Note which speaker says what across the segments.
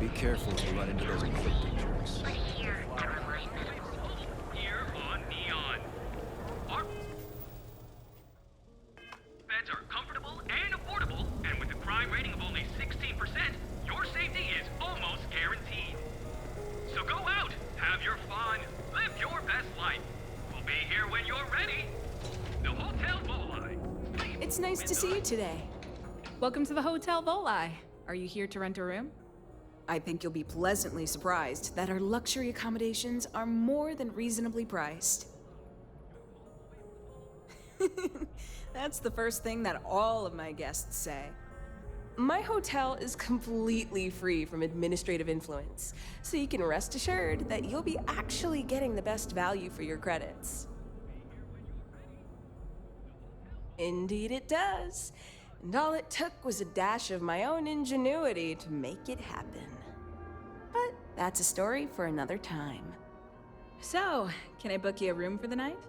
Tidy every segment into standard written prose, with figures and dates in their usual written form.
Speaker 1: Be careful if you run into those encrypted jerks.
Speaker 2: Here on Neon. Our beds are comfortable and affordable, and with a crime rating of only 16%, your safety is almost guaranteed. So go out, have your fun, live your best life. We'll be here when you're ready. The Hotel Volai.
Speaker 3: It's nice to see you today.
Speaker 4: Welcome to the Hotel Volai. Are you here to rent a room?
Speaker 3: I think you'll be pleasantly surprised that our luxury accommodations are more than reasonably priced. That's the first thing that all of my guests say. My hotel is completely free from administrative influence, so you can rest assured that you'll be actually getting the best value for your credits. Indeed it does. And all it took was a dash of my own ingenuity to make it happen. But that's a story for another time.
Speaker 4: So, can I book you a room for the night?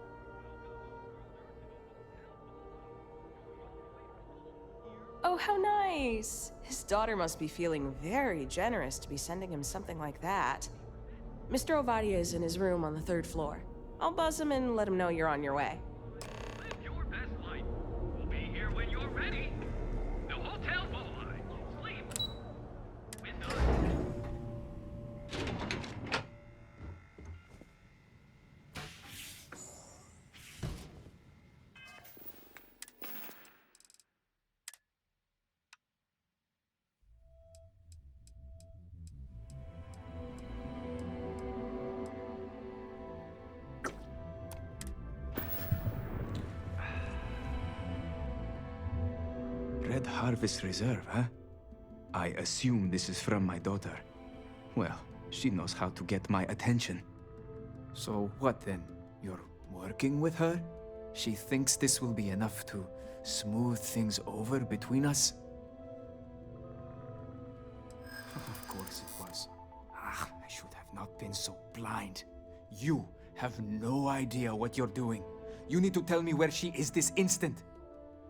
Speaker 3: Oh, how nice! His daughter must be feeling very generous to be sending him something like that. Mr. Ovadia is in his room on the 3rd floor. I'll buzz him and let him know you're on your way.
Speaker 2: Live your best life. We'll be here when you're ready. The Hotel Volai. Sleep with us.
Speaker 5: Red Harvest Reserve, huh? I assume this is from my daughter. Well, she knows how to get my attention. So what then? You're working with her? She thinks this will be enough to smooth things over between us? Of course it was. I should have not been so blind. You have no idea what you're doing. You need to tell me where she is this instant.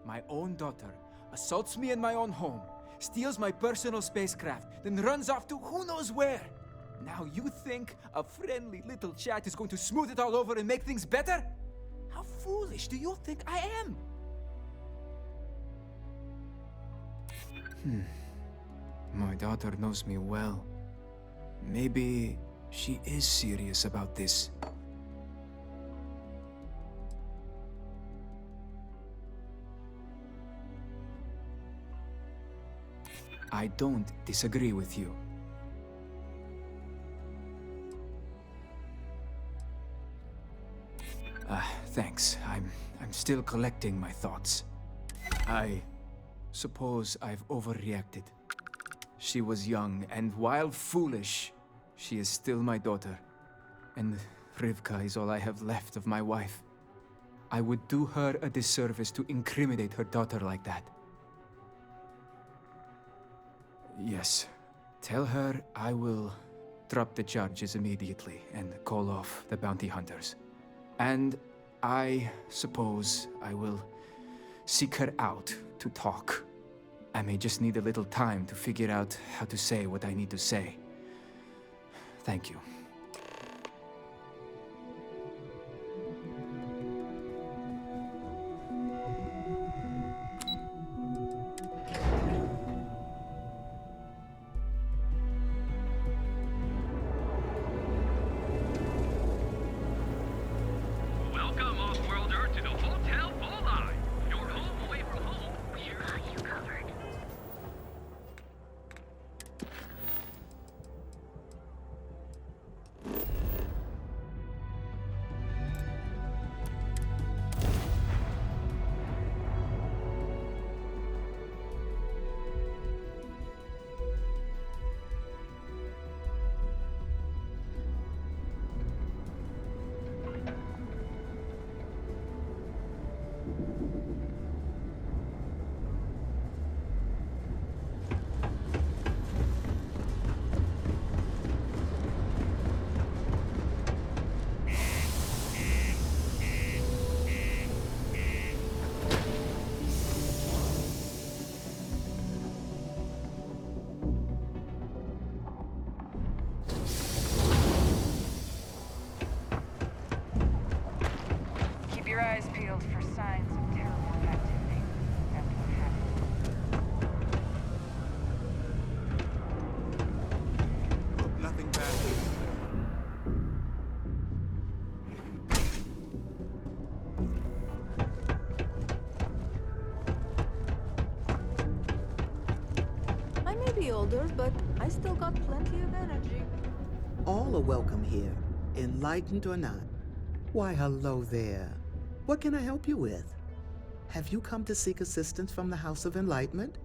Speaker 5: My own daughter assaults me in my own home, steals my personal spacecraft, then runs off to who knows where. Now you think a friendly little chat is going to smooth it all over and make things better? How foolish do you think I am? My daughter knows me well. Maybe she is serious about this. I don't disagree with you. Thanks. I'm still collecting my thoughts. I suppose I've overreacted. She was young, and while foolish, she is still my daughter. And Rivka is all I have left of my wife. I would do her a disservice to incriminate her daughter like that. Yes. Tell her I will drop the charges immediately and call off the bounty hunters. And I suppose I will seek her out to talk. I may just need a little time to figure out how to say what I need to say. Thank you.
Speaker 2: Welcome, Off-Worlder, to the Hotel Volai. Your home away from home. We've got you covered.
Speaker 6: be older, but I still got plenty of energy.
Speaker 7: All are welcome here, enlightened or not. Why, hello there. What can I help you with? Have you come to seek assistance from the House of Enlightenment?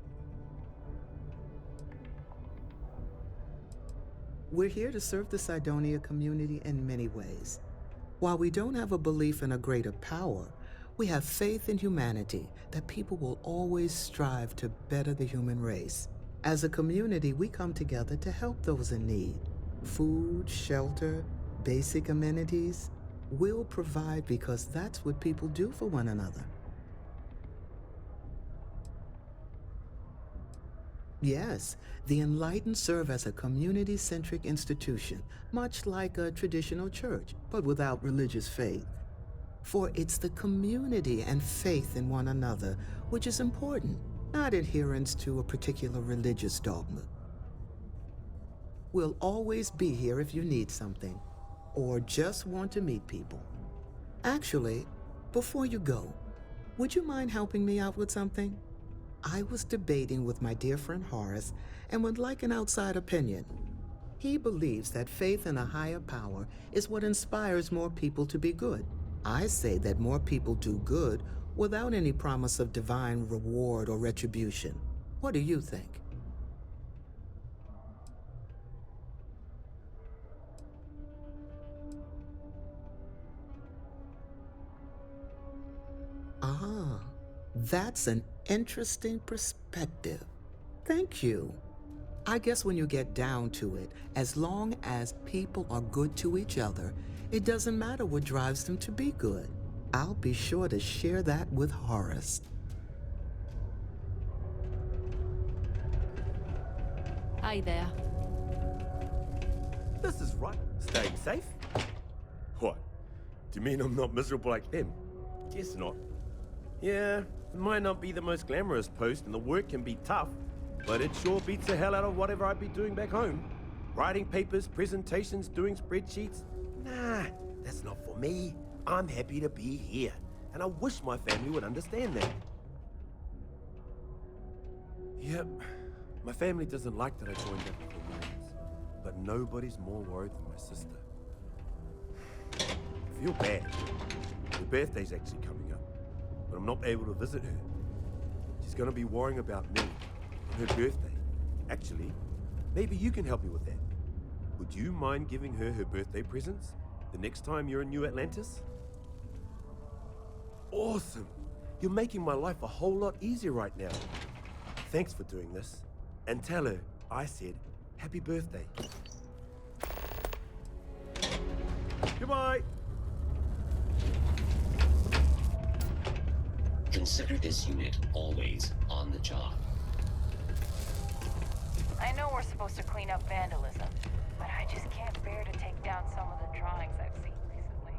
Speaker 7: We're here to serve the Cydonia community in many ways. While we don't have a belief in a greater power, we have faith in humanity that people will always strive to better the human race. As a community, we come together to help those in need. Food, shelter, basic amenities. We'll provide because that's what people do for one another. Yes, the Enlightened serve as a community-centric institution, much like a traditional church, but without religious faith. For it's the community and faith in one another which is important, not adherence to a particular religious dogma. We'll always be here if you need something, or just want to meet people. Actually, before you go, would you mind helping me out with something? I was debating with my dear friend Horace and would like an outside opinion. He believes that faith in a higher power is what inspires more people to be good. I say that more people do good without any promise of divine reward or retribution. What do you think? Ah, that's an interesting perspective. Thank you. I guess when you get down to it, as long as people are good to each other, it doesn't matter what drives them to be good. I'll be sure to share that with Horace.
Speaker 4: Hi there.
Speaker 1: This is right. Staying safe? What? Do you mean I'm not miserable like them? Guess not. Yeah, it might not be the most glamorous post and the work can be tough, but it sure beats the hell out of whatever I'd be doing back home. Writing papers, presentations, doing spreadsheets. Nah, that's not for me. I'm happy to be here, and I wish my family would understand that. Yep, my family doesn't like that I joined up with the Marines, but nobody's more worried than my sister. I feel bad. Her birthday's actually coming up, but I'm not able to visit her. She's gonna be worrying about me on her birthday. Actually, maybe you can help me with that. Would you mind giving her her birthday presents the next time you're in New Atlantis? Awesome! You're making my life a whole lot easier right now. Thanks for doing this. And tell her I said happy birthday. Goodbye!
Speaker 8: Consider this unit always on the job.
Speaker 9: I know we're supposed to clean up vandalism, but I just can't bear to take down some of the drawings I've seen recently.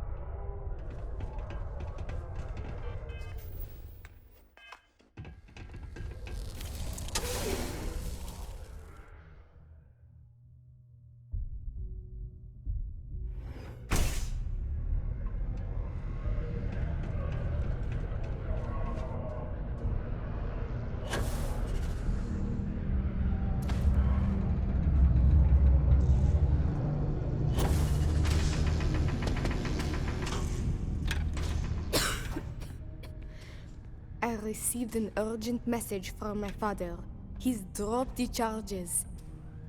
Speaker 10: I received an urgent message from my father. He's dropped the charges.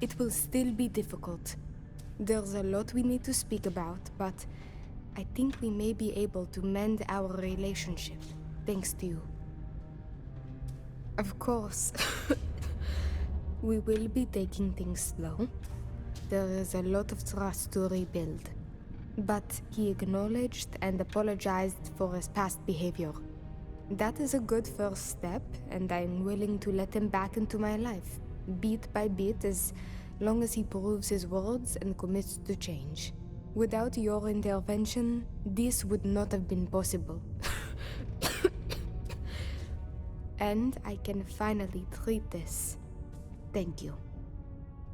Speaker 10: It will still be difficult. There's a lot we need to speak about, but I think we may be able to mend our relationship, thanks to you. Of course, we will be taking things slow. There is a lot of trust to rebuild. But he acknowledged and apologized for his past behavior. That is a good first step, and I'm willing to let him back into my life, bit by bit, as long as he proves his words and commits to change. Without your intervention, this would not have been possible. And I can finally treat this. Thank you.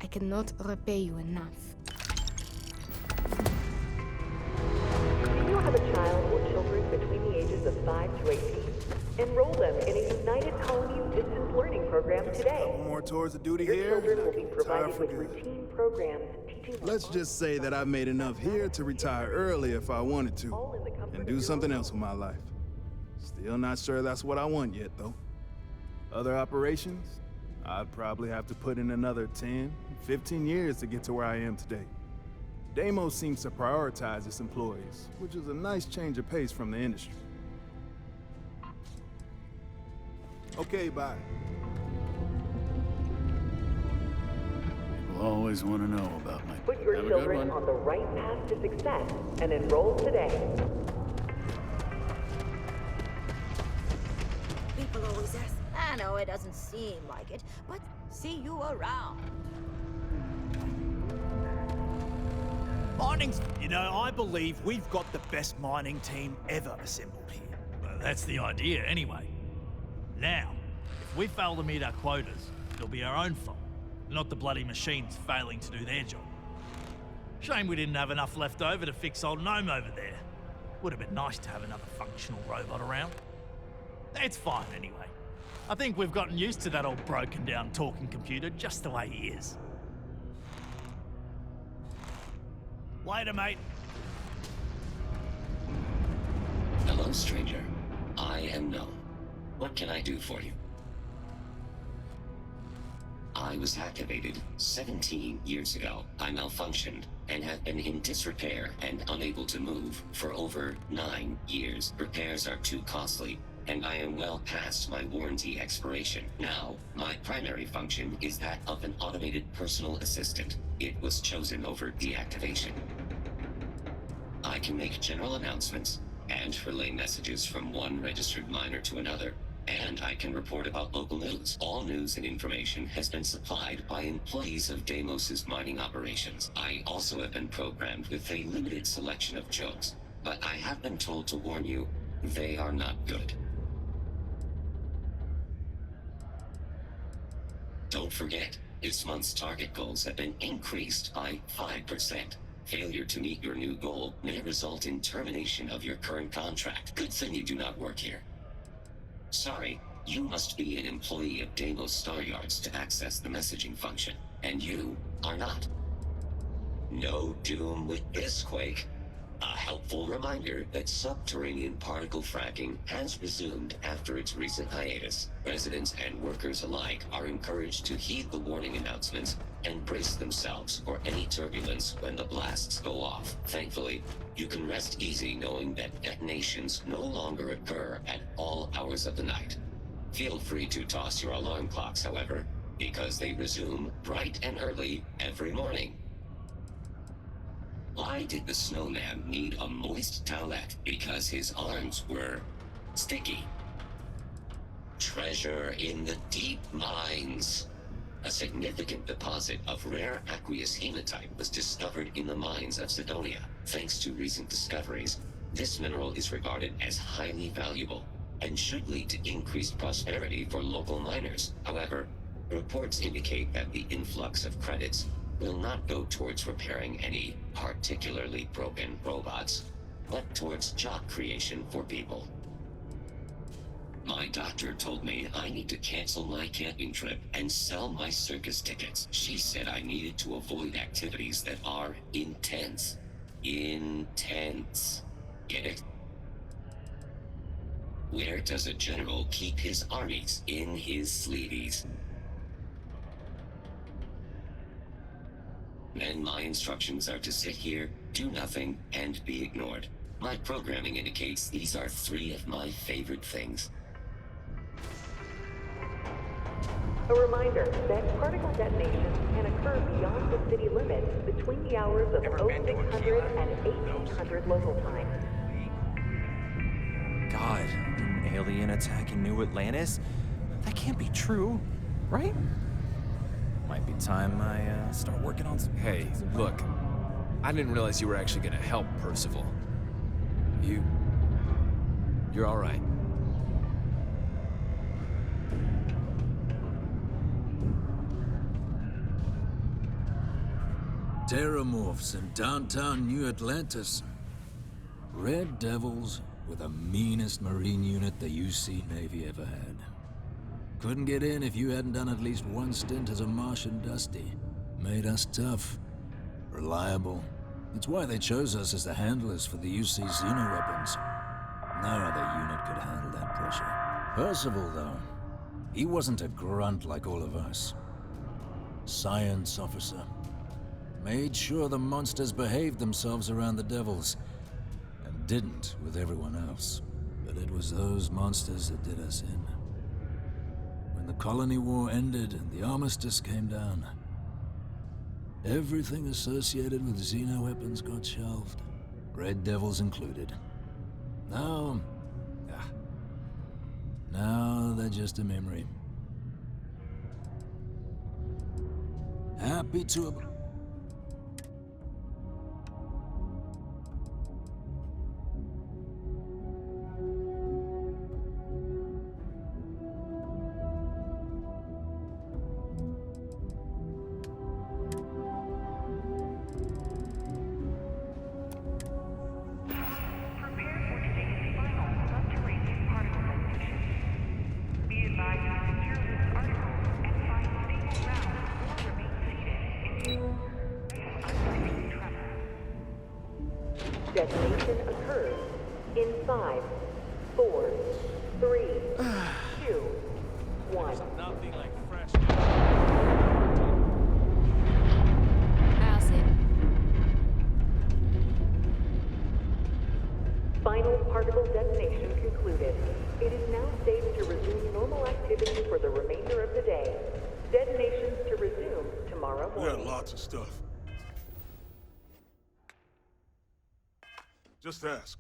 Speaker 10: I cannot repay you enough.
Speaker 6: Do you have a child or children between the ages of 5 to 18?
Speaker 11: Enroll them in a United Colonies distance learning program today.
Speaker 12: A couple more tours of duty
Speaker 11: Your
Speaker 12: here,
Speaker 11: children
Speaker 12: and I
Speaker 11: will be
Speaker 12: can retire
Speaker 11: provided
Speaker 12: for
Speaker 11: with
Speaker 12: good.
Speaker 11: routine programs teaching them
Speaker 12: Let's just say that I've made enough here to retire early if I wanted to, and do something else with my life. Still not sure that's what I want yet, though. Other operations? I'd probably have to put in another 10, 15 years to get to where I am today. Deimos seems to prioritize its employees, which is a nice change of pace from the industry. Okay, bye.
Speaker 13: People always want to know about my...
Speaker 11: Put your children on the right path to success and enroll today.
Speaker 14: People always ask. I know it doesn't seem like it, but see you around.
Speaker 15: Mining's... You know, I believe we've got the best mining team ever assembled here.
Speaker 16: Well, that's the idea, anyway. Now, if we fail to meet our quotas, it'll be our own fault, not the bloody machines failing to do their job. Shame we didn't have enough left over to fix old Gnome over there. Would have been nice to have another functional robot around. It's fine anyway. I think we've gotten used to that old broken down talking computer just the way he is. Later, mate.
Speaker 8: Hello, stranger. I am Gnome. What can I do for you? I was activated 17 years ago. I malfunctioned and have been in disrepair and unable to move for over 9 years. Repairs are too costly, and I am well past my warranty expiration. Now, my primary function is that of an automated personal assistant. It was chosen over deactivation. I can make general announcements and relay messages from one registered miner to another, and I can report about local news. All news and information has been supplied by employees of Deimos's mining operations. I also have been programmed with a limited selection of jokes, but I have been told to warn you, they are not good. Don't forget, this month's target goals have been increased by 5%. Failure to meet your new goal may result in termination of your current contract. Good thing you do not work here. Sorry, you must be an employee of Deimos Star Yards to access the messaging function, and you are not. No doom with this quake. A helpful reminder that subterranean particle fracking has resumed after its recent hiatus. Residents and workers alike are encouraged to heed the warning announcements and brace themselves for any turbulence when the blasts go off. Thankfully, you can rest easy knowing that detonations no longer occur at all hours of the night. Feel free to toss your alarm clocks, however, because they resume bright and early every morning. Why did the snowman need a moist towelette? Because his arms were sticky. Treasure in the deep mines. A significant deposit of rare aqueous hematite was discovered in the mines of Sidonia. Thanks to recent discoveries, this mineral is regarded as highly valuable and should lead to increased prosperity for local miners. However, reports indicate that the influx of credits will not go towards repairing any particularly broken robots, but towards job creation for people. My doctor told me I need to cancel my camping trip and sell my circus tickets. She said I needed to avoid activities that are intense. Intense. Get it? Where does a general keep his armies? In his sleeveys. And my instructions are to sit here, do nothing, and be ignored. My programming indicates these are 3 of my favorite things.
Speaker 11: A reminder that particle detonations can occur beyond the city limits between the hours of 0600 and 1800 local time.
Speaker 17: God, an alien attack in New Atlantis? That can't be true, right? Might be time I start working on some...
Speaker 18: Hey, look. I didn't realize you were actually gonna help, Percival. You're all right.
Speaker 19: Terramorphs in downtown New Atlantis. Red Devils
Speaker 13: We're the meanest Marine unit the UC Navy ever had. Couldn't get in if you hadn't done at least one stint as a Martian Dusty. Made us tough. Reliable. It's why they chose us as the handlers for the UC Xeno weapons. No other unit could handle that pressure. Percival, though, he wasn't a grunt like all of us. Science officer. Made sure the monsters behaved themselves around the Devils, and didn't with everyone else. But it was those monsters that did us in. When the colony war ended and the armistice came down, everything associated with Xeno weapons got shelved, Red Devils included. Now they're just a memory. Happy to...
Speaker 11: Detonation occurs in 5, 4, 3, 2, 1.
Speaker 16: Nothing like fresh.
Speaker 10: How's it?
Speaker 11: Final particle detonation concluded. It is now safe to resume normal activity for the remainder of the day. Detonations to resume tomorrow
Speaker 12: We
Speaker 11: morning.
Speaker 12: got lots of stuff. Just ask.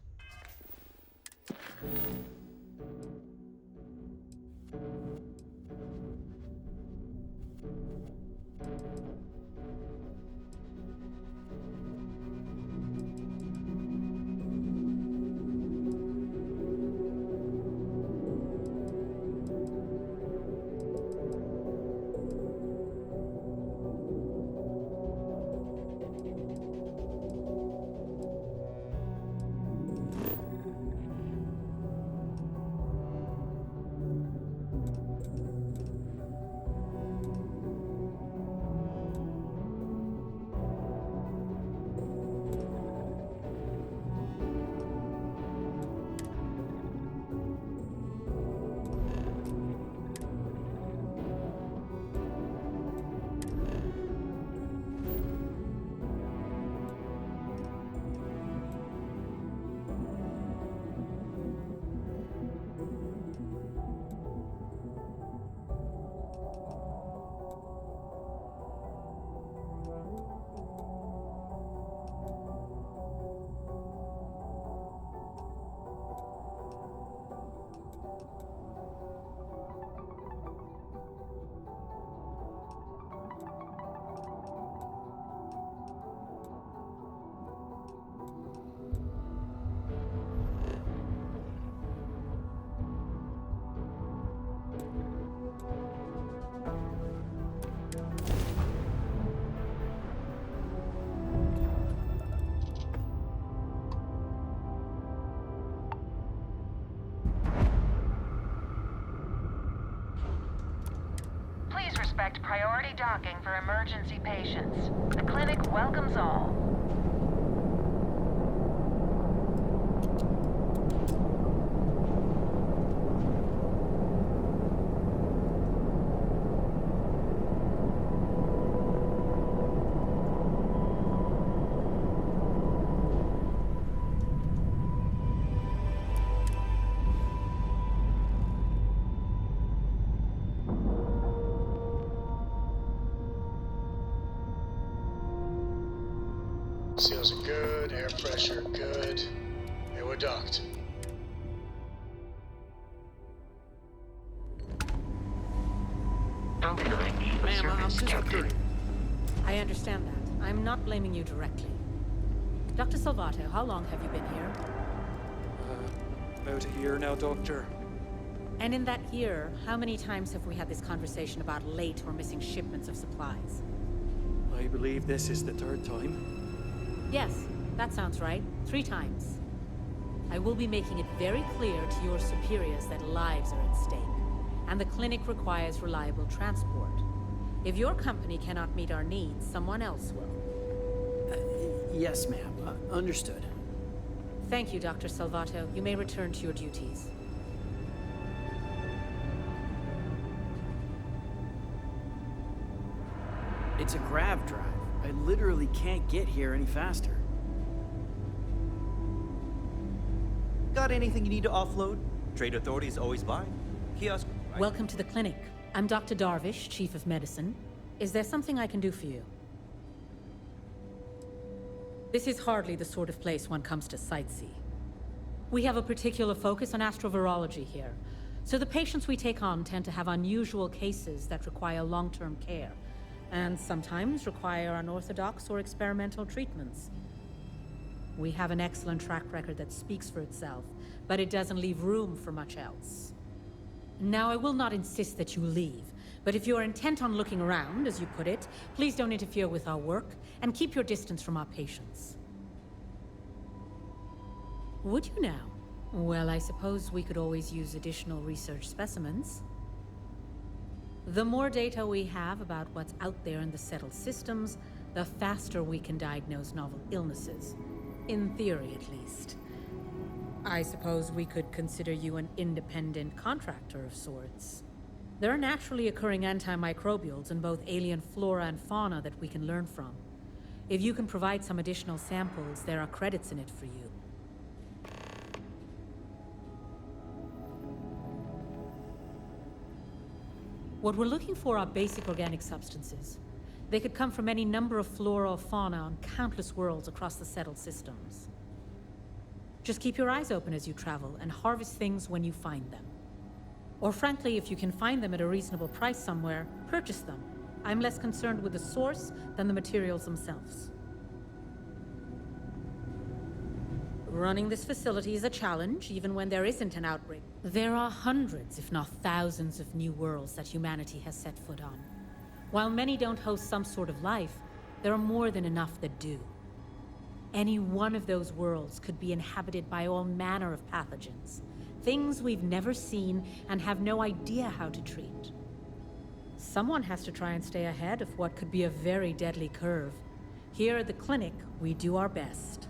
Speaker 9: Please respect priority docking for emergency patients. The clinic welcomes all.
Speaker 19: Seals are good, air pressure good. They were docked.
Speaker 20: Ma'am, I'm just recruiting. I understand that. I'm not blaming you directly. Dr. Salvato, how long have you been here?
Speaker 21: About a year now, Doctor.
Speaker 20: And in that year, how many times have we had this conversation about late or missing shipments of supplies?
Speaker 21: I believe this is the third time.
Speaker 20: Yes, that sounds right. 3 times. I will be making it very clear to your superiors that lives are at stake, and the clinic requires reliable transport. If your company cannot meet our needs, someone else will.
Speaker 3: Yes, ma'am. Understood.
Speaker 20: Thank you, Dr. Salvato. You may return to your duties.
Speaker 3: It's a grav drive. I literally can't get here any faster.
Speaker 22: Got anything you need to offload? Trade authorities always buy. Kiosk.
Speaker 20: Welcome to the clinic. I'm Dr. Darvish, Chief of Medicine. Is there something I can do for you? This is hardly the sort of place one comes to sightsee. We have a particular focus on astrovirology here, so the patients we take on tend to have unusual cases that require long-term care, and sometimes require unorthodox or experimental treatments. We have an excellent track record that speaks for itself, but it doesn't leave room for much else. Now, I will not insist that you leave, but if you are intent on looking around, as you put it, please don't interfere with our work, and keep your distance from our patients. Would you now? Well, I suppose we could always use additional research specimens. The more data we have about what's out there in the settled systems, the faster we can diagnose novel illnesses. In theory, at least. I suppose we could consider you an independent contractor of sorts. There are naturally occurring antimicrobials in both alien flora and fauna that we can learn from. If you can provide some additional samples, there are credits in it for you. What we're looking for are basic organic substances. They could come from any number of flora or fauna on countless worlds across the settled systems. Just keep your eyes open as you travel and harvest things when you find them. Or frankly, if you can find them at a reasonable price somewhere, purchase them. I'm less concerned with the source than the materials themselves. Running this facility is a challenge, even when there isn't an outbreak. There are hundreds, if not thousands, of new worlds that humanity has set foot on. While many don't host some sort of life, there are more than enough that do. Any one of those worlds could be inhabited by all manner of pathogens, things we've never seen and have no idea how to treat. Someone has to try and stay ahead of what could be a very deadly curve. Here at the clinic, we do our best.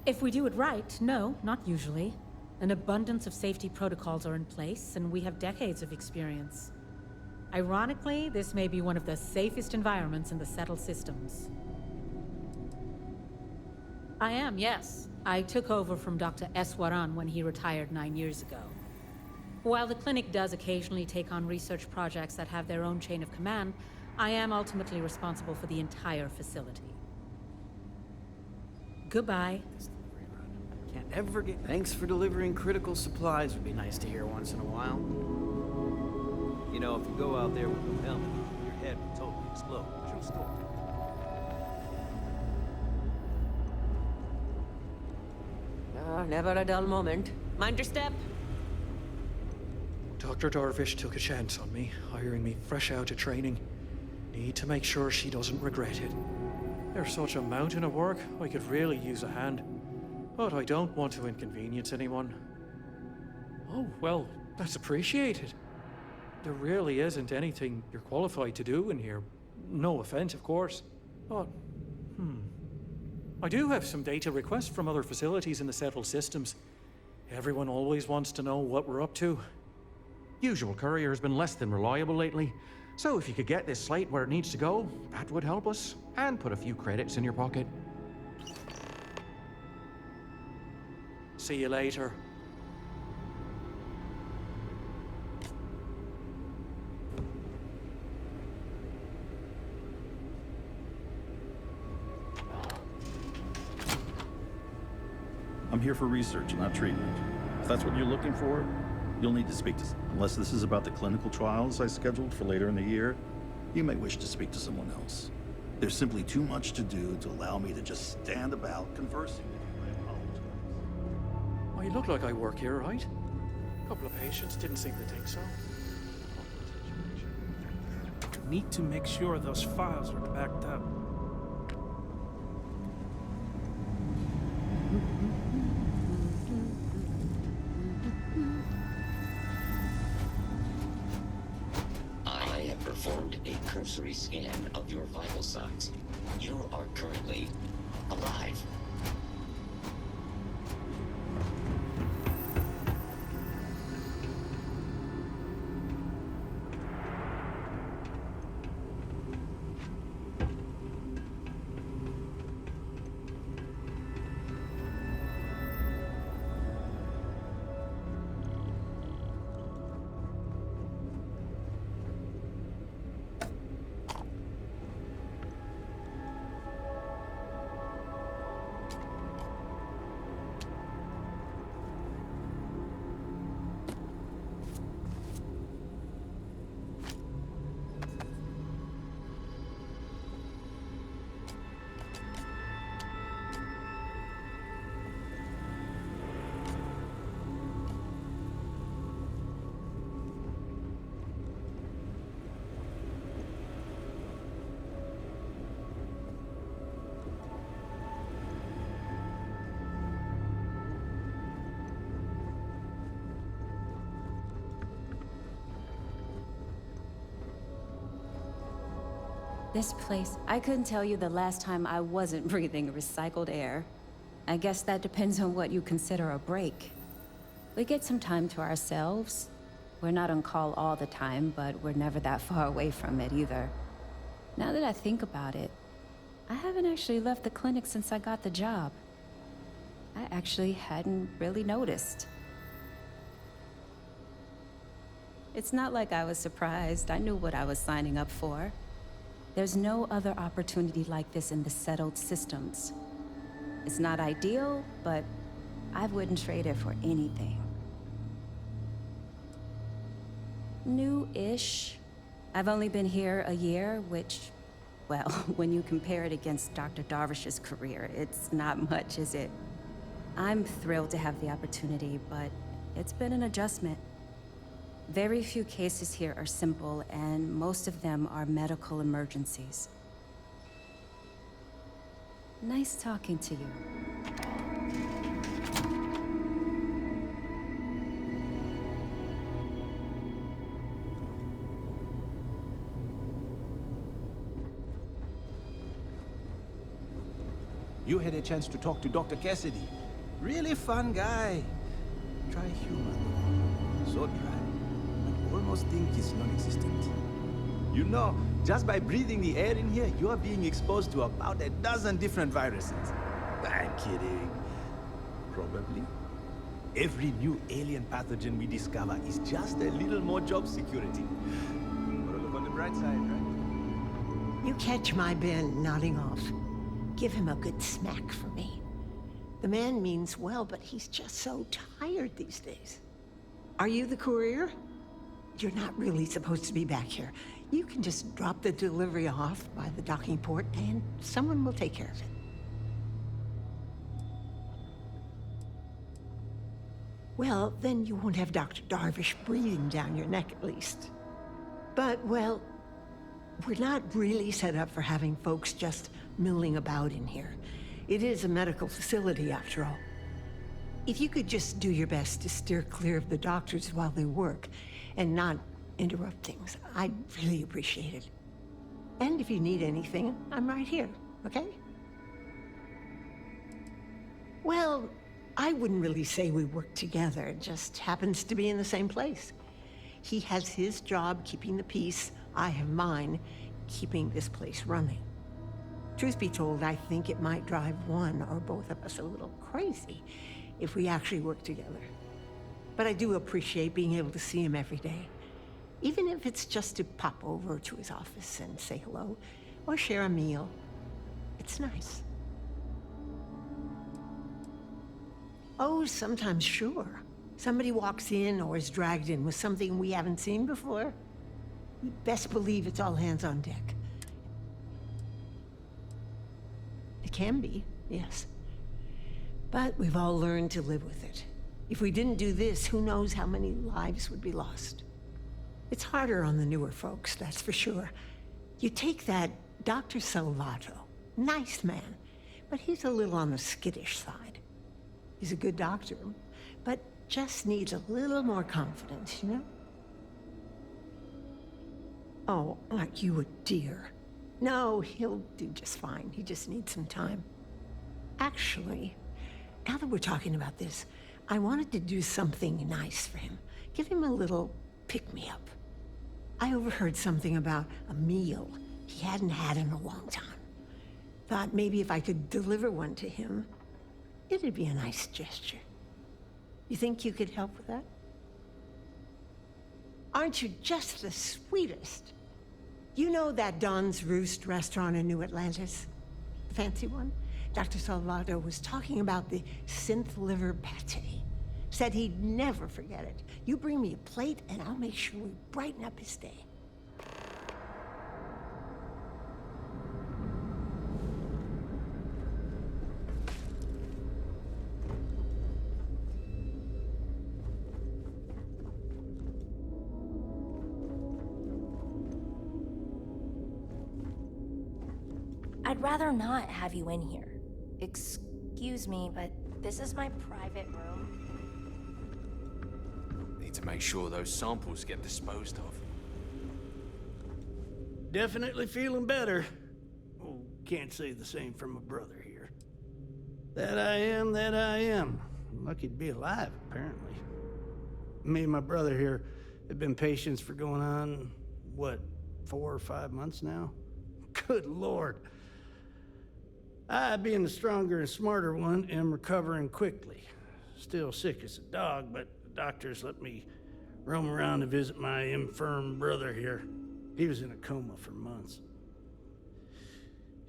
Speaker 20: If we do it right, no, not usually. An abundance of safety protocols are in place, and we have decades of experience. Ironically, this may be one of the safest environments in the settled systems. I am, yes. I took over from Dr. Eswaran when he retired 9 years ago. While the clinic does occasionally take on research projects that have their own chain of command, I am ultimately responsible for the entire facility. Goodbye.
Speaker 3: Can't ever get... Thanks for delivering critical supplies would be nice to hear once in a while.
Speaker 22: You know, if you go out there with no helmet, your head will totally explode. True story.
Speaker 23: Never a dull moment. Mind your step.
Speaker 21: Dr. Darvish took a chance on me, hiring me fresh out of training. Need to make sure she doesn't regret it. There's such a mountain of work, I could really use a hand. But I don't want to inconvenience anyone. Oh, well, that's appreciated. There really isn't anything you're qualified to do in here. No offense, of course. But, I do have some data requests from other facilities in the settled systems. Everyone always wants to know what we're up to.
Speaker 24: Usual courier's been less than reliable lately, so if you could get this slate where it needs to go, that would help us, and put a few credits in your pocket.
Speaker 21: See you later.
Speaker 25: I'm here for research, not treatment. If that's what you're looking for, you'll need to speak to someone. Unless this is about the clinical trials I scheduled for later in the year, you may wish to speak to someone else. There's simply too much to do to allow me to just stand about conversing with you. I apologize.
Speaker 21: Well, you look like I work here, right? A couple of patients didn't seem to think so.
Speaker 26: Need to make sure those files are backed up.
Speaker 8: cursory scan of your vital signs. You are currently alive.
Speaker 1: This place, I couldn't tell you the last time I wasn't breathing recycled air. I guess that depends on what you consider a break. We get some time to ourselves. We're not on call all the time, but we're never that far away from it either. Now that I think about it, I haven't actually left the clinic since I got the job. I actually hadn't really noticed. It's not like I was surprised. I knew what I was signing up for. There's no other opportunity like this in the settled systems. It's not ideal, but I wouldn't trade it for anything. New-ish. I've only been here a year, which, well, when you compare it against Dr. Darvish's career, it's not much, is it? I'm thrilled to have the opportunity, but it's been an adjustment. Very few cases here are simple, and most of them are medical emergencies. Nice talking to you.
Speaker 2: You had a chance to talk to Dr. Cassidy. Really fun guy. Try humor, though. So dry. Almost think it's non-existent. You know, just by breathing the air in here, you are being exposed to about a dozen different viruses. I'm kidding. Probably. Every new alien pathogen we discover is just a little more job security. Gotta look on the bright side, right?
Speaker 4: You catch my Ben nodding off. Give him a good smack for me. The man means well, but he's just so tired these days. Are you the courier? You're not really supposed to be back here. You can just drop the delivery off by the docking port and someone will take care of it. Well, then you won't have Dr. Darvish breathing down your neck at least. But, well, we're not really set up for having folks just milling about in here. It is a medical facility after all. If you could just do your best to steer clear of the doctors while they work, and not interrupt things, I'd really appreciate it. And if you need anything, I'm right here, okay? Well, I wouldn't really say we work together. It just happens to be in the same place. He has his job keeping the peace. I have mine keeping this place running. Truth be told, I think it might drive one or both of us a little crazy if we actually work together. But I do appreciate being able to see him every day. Even if it's just to pop over to his office and say hello, or share a meal. It's nice. Oh, sometimes, sure. Somebody walks in or is dragged in with something we haven't seen before. You best believe it's all hands on deck. It can be, yes. But we've all learned to live with it. If we didn't do this, who knows how many lives would be lost. It's harder on the newer folks, that's for sure. You take that Dr. Salvato, nice man, but he's a little on the skittish side. He's a good doctor, but just needs a little more confidence, you know? Oh, aren't you a dear? No, he'll do just fine. He just needs some time. Actually, now that we're talking about this, I wanted to do something nice for him. Give him a little pick-me-up. I overheard something about a meal he hadn't had in a long time. Thought maybe if I could deliver one to him, it'd be a nice gesture. You think you could help with that? Aren't you just the sweetest? You know that Don's Roost restaurant in New Atlantis? The fancy one? Dr. Salvato was talking about the synth liver pate. Said he'd never forget it. You bring me a plate and I'll make sure we brighten up his day.
Speaker 5: I'd rather not have you in here. Excuse me, but this is my private room.
Speaker 18: Need to make sure those samples get disposed of.
Speaker 26: Definitely feeling better. Oh, can't say the same for my brother here. That I am. Lucky to be alive, apparently. Me and my brother here have been patients for going on, what, 4 or 5 months now? Good Lord. I, being the stronger and smarter one, am recovering quickly. Still sick as a dog, but the doctors let me roam around to visit my infirm brother here. He was in a coma for months.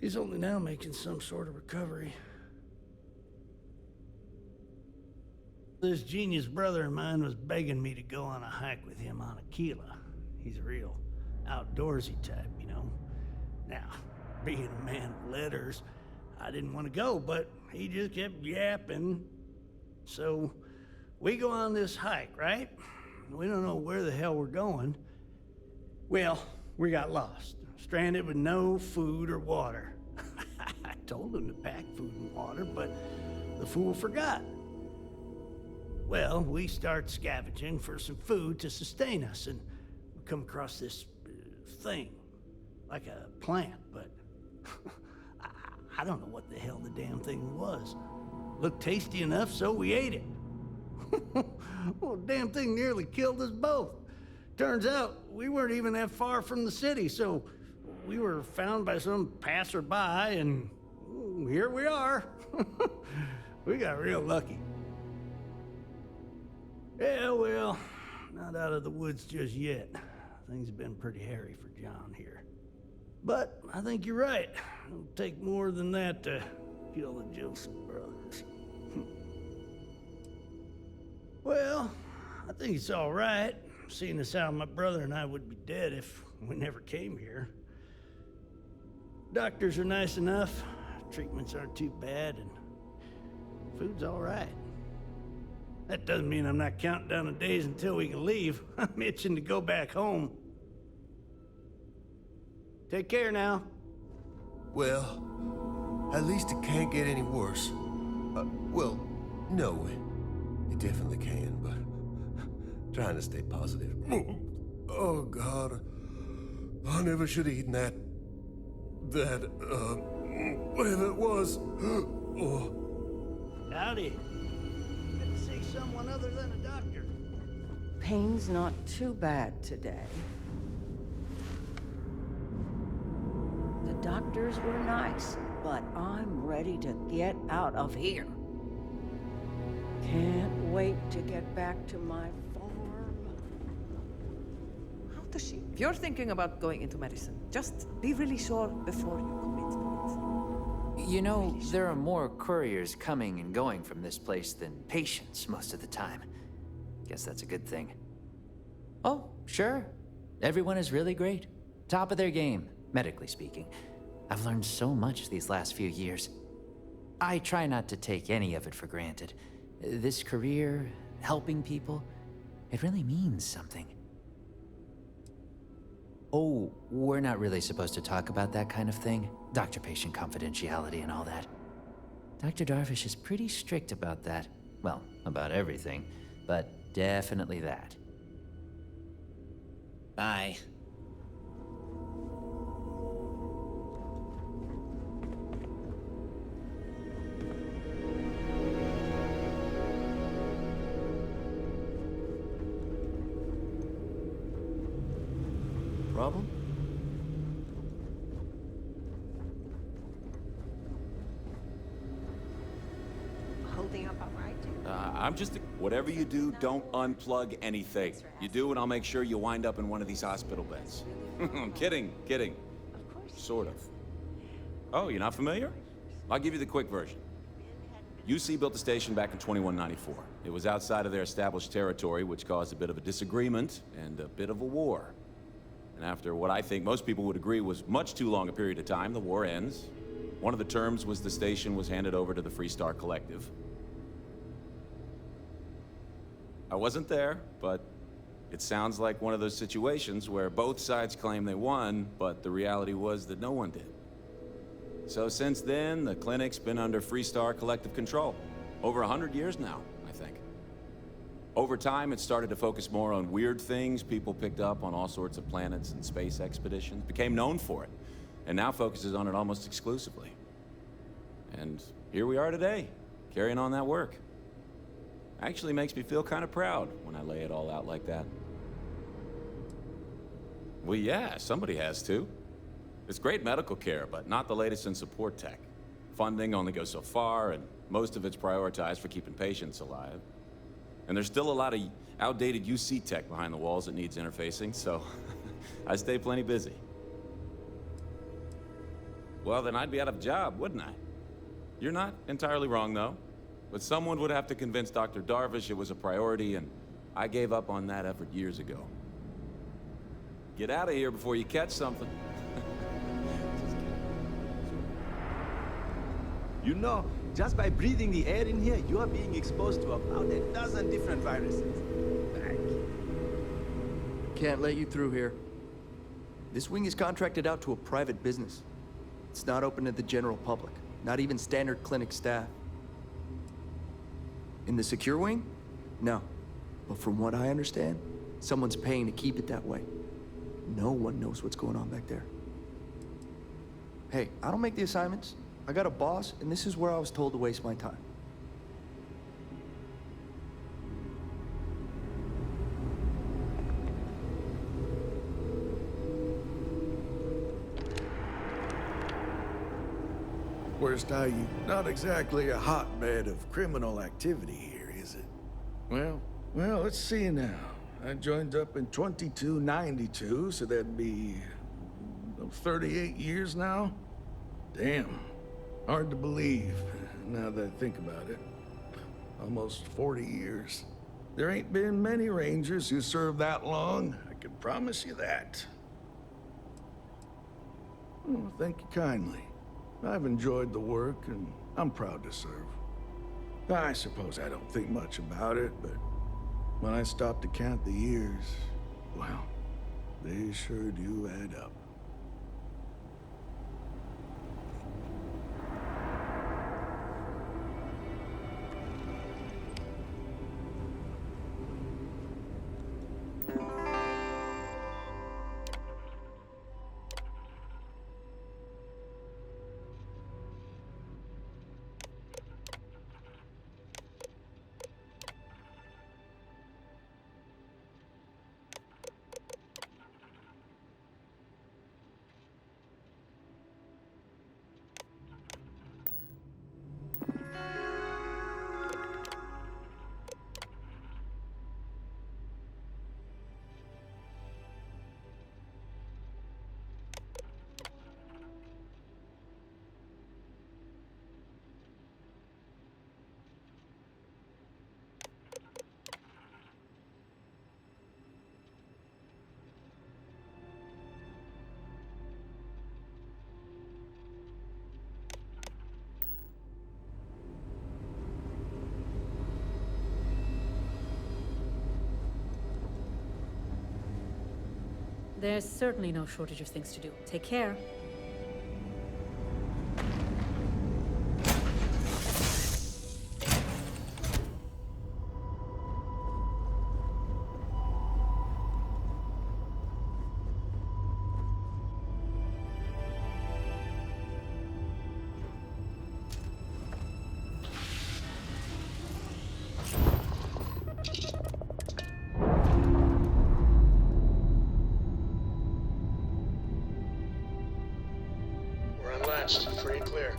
Speaker 26: He's only now making some sort of recovery. This genius brother of mine was begging me to go on a hike with him on Aquila. He's a real outdoorsy type, you know. Now, being a man of letters, I didn't want to go, but he just kept yapping. So we go on this hike, right? We don't know where the hell we're going. Well, we got lost, stranded with no food or water. I told him to pack food and water, but the fool forgot. Well, we start scavenging for some food to sustain us, and we come across this thing, like a plant, but I don't know what the hell the damn thing was. Looked tasty enough, so we ate it. Well, the damn thing nearly killed us both. Turns out, we weren't even that far from the city, so we were found by some passerby, and here we are. We got real lucky. Yeah, well, not out of the woods just yet. Things have been pretty hairy for John here. But I think you're right. It'll take more than that to kill the Joseph brothers. Well, I think it's all right, seeing as how my brother and I would be dead if we never came here. Doctors are nice enough, treatments aren't too bad, and food's all right. That doesn't mean I'm not counting down the days until we can leave. I'm itching to go back home. Take care now.
Speaker 6: Well, at least it can't get any worse. Well, no, it definitely can, but trying to stay positive. Oh, God. I never should have eaten that, whatever it was. Oh.
Speaker 26: Howdy. Good to see someone other than a doctor.
Speaker 7: Pain's not too bad today. The doctors were nice, but I'm ready to get out of here. Can't wait to get back to my farm.
Speaker 11: How does she? If you're thinking about going into medicine, just be really sure before you commit to it.
Speaker 14: You know, there are more couriers coming and going from this place than patients most of the time. Guess that's a good thing. Oh, sure. Everyone is really great. Top of their game, medically speaking. I've learned so much these last few years. I try not to take any of it for granted. This career, helping people, it really means something. Oh, we're not really supposed to talk about that kind of thing. Doctor-patient confidentiality and all that. Dr. Darvish is pretty strict about that. Well, about everything, but definitely that.
Speaker 23: Bye.
Speaker 10: I'm just... Whatever you do, don't unplug anything. You do, and I'll make sure you wind up in one of these hospital beds. I'm kidding. Sort of. Oh, you're not familiar? I'll give you the quick version. UC built the station back in 2194. It was outside of their established territory, which caused a bit of a disagreement and a bit of a war. And after what I think most people would agree was much too long a period of time, the war ends. One of the terms was the station was handed over to the Freestar Collective. I wasn't there, but it sounds like one of those situations where both sides claim they won, but the reality was that no one did. So since then, the clinic's been under Freestar Collective control. Over 100 years now, I think. Over time, it started to focus more on weird things. People picked up on all sorts of planets and space expeditions, became known for it, and now focuses on it almost exclusively. And here we are today, carrying on that work. Actually makes me feel kind of proud when I lay it all out like that. Well, yeah, somebody has to. It's great medical care, but not the latest in support tech. Funding only goes so far, and most of it's prioritized for keeping patients alive. And there's still a lot of outdated UC tech behind the walls that needs interfacing, so I stay plenty busy. Well, then I'd be out of a job, wouldn't I? You're not entirely wrong, though. But someone would have to convince Dr. Darvish it was a priority, and I gave up on that effort years ago. Get out of here before you catch something.
Speaker 2: You know, just by breathing the air in here, you are being exposed to about a dozen different viruses.
Speaker 12: Can't let you through here. This wing is contracted out to a private business. It's not open to the general public, not even standard clinic staff. In the secure wing? No. But from what I understand, someone's paying to keep it that way. No one knows what's going on back there. Hey, I don't make the assignments. I got a boss, and this is where I was told to waste my time.
Speaker 13: Worst are you? Not exactly a hotbed of criminal activity here, is it? Well, let's see now. I joined up in 2292, so that'd be 38 years now? Damn. Hard to believe, now that I think about it. Almost 40 years. There ain't been many Rangers who served that long, I can promise you that. Oh, thank you kindly. I've enjoyed the work, and I'm proud to serve. I suppose I don't think much about it, but when I stop to count the years, well, they sure do add up.
Speaker 20: There's certainly no shortage of things to do. Take care.
Speaker 19: Free and clear.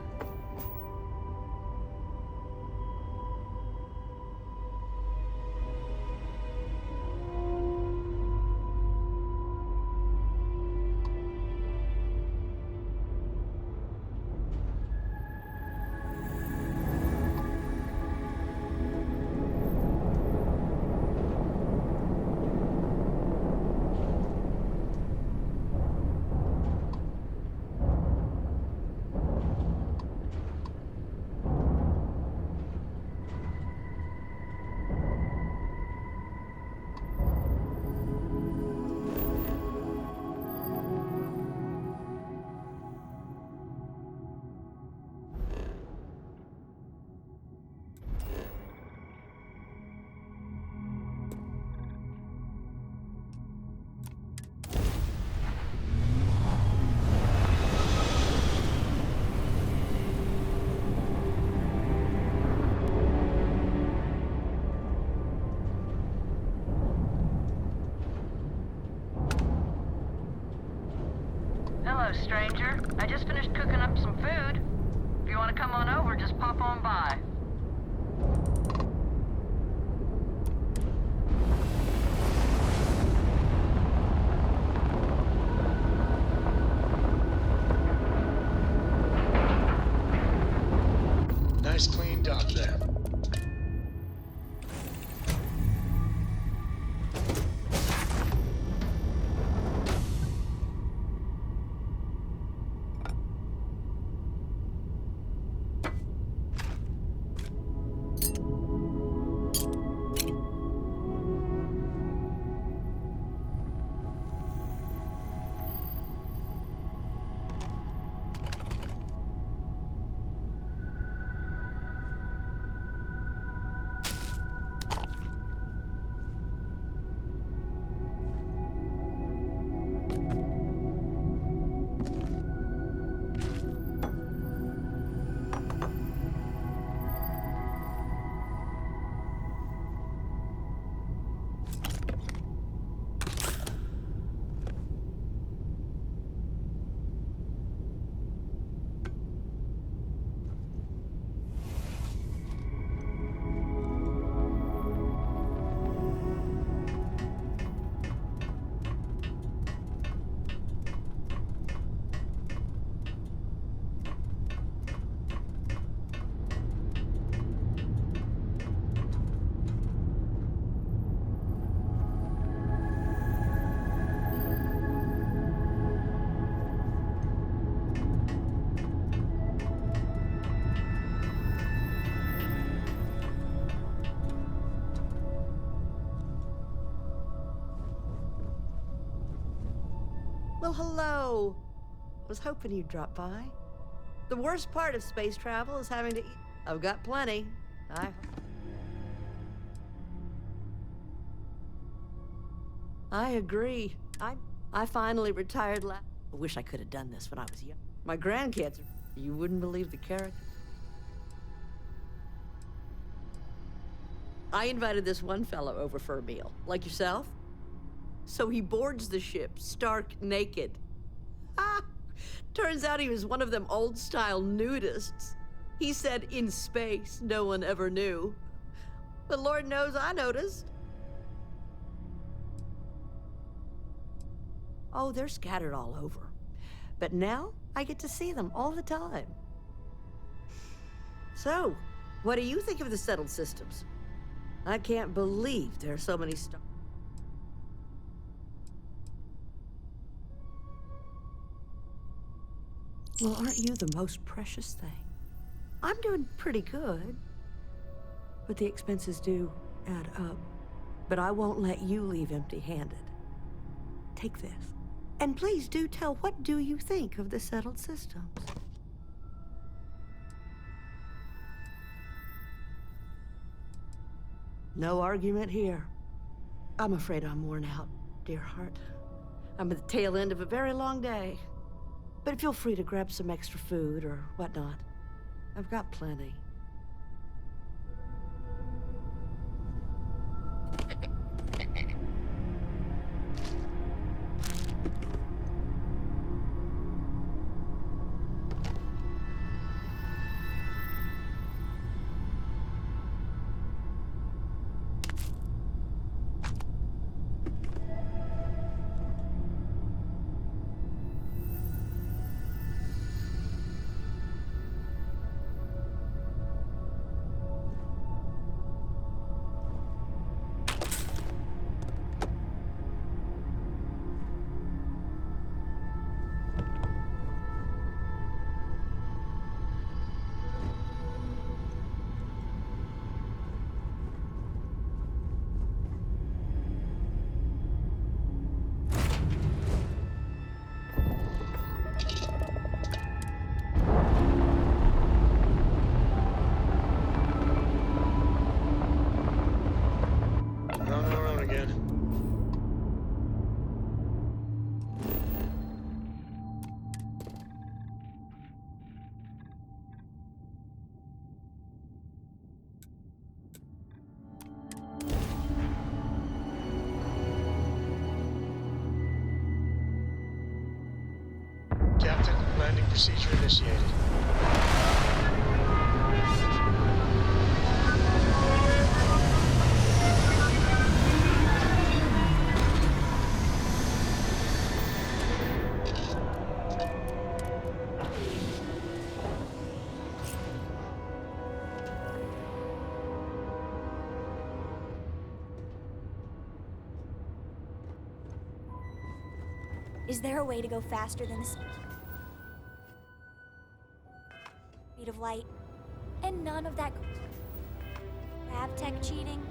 Speaker 3: stranger. I just finished cooking up some food. If you want to come on over, just pop on by.
Speaker 19: Nice clean dock there.
Speaker 7: Well, hello. Was hoping you'd drop by. The worst part of space travel is having to eat. I've got plenty. I agree. I finally retired last. I wish I could have done this when I was young. My grandkids, you wouldn't believe the characters. I invited this one fellow over for a meal, like yourself. So he boards the ship, stark naked. Turns out he was one of them old-style nudists. He said in space, no one ever knew. But Lord knows I noticed. Oh, they're scattered all over. But now I get to see them all the time. So, what do you think of the settled systems? I can't believe there are so many stars. Well, aren't you the most precious thing? I'm doing pretty good. But the expenses do add up. But I won't let you leave empty-handed. Take this. And please do tell, what do you think of the settled systems? No argument here. I'm afraid I'm worn out, dear heart. I'm at the tail end of a very long day. But feel free to grab some extra food or whatnot. I've got plenty.
Speaker 19: Landing procedure initiated.
Speaker 5: Is there a way to go faster than the speed of light? And none of that grav tech cheating?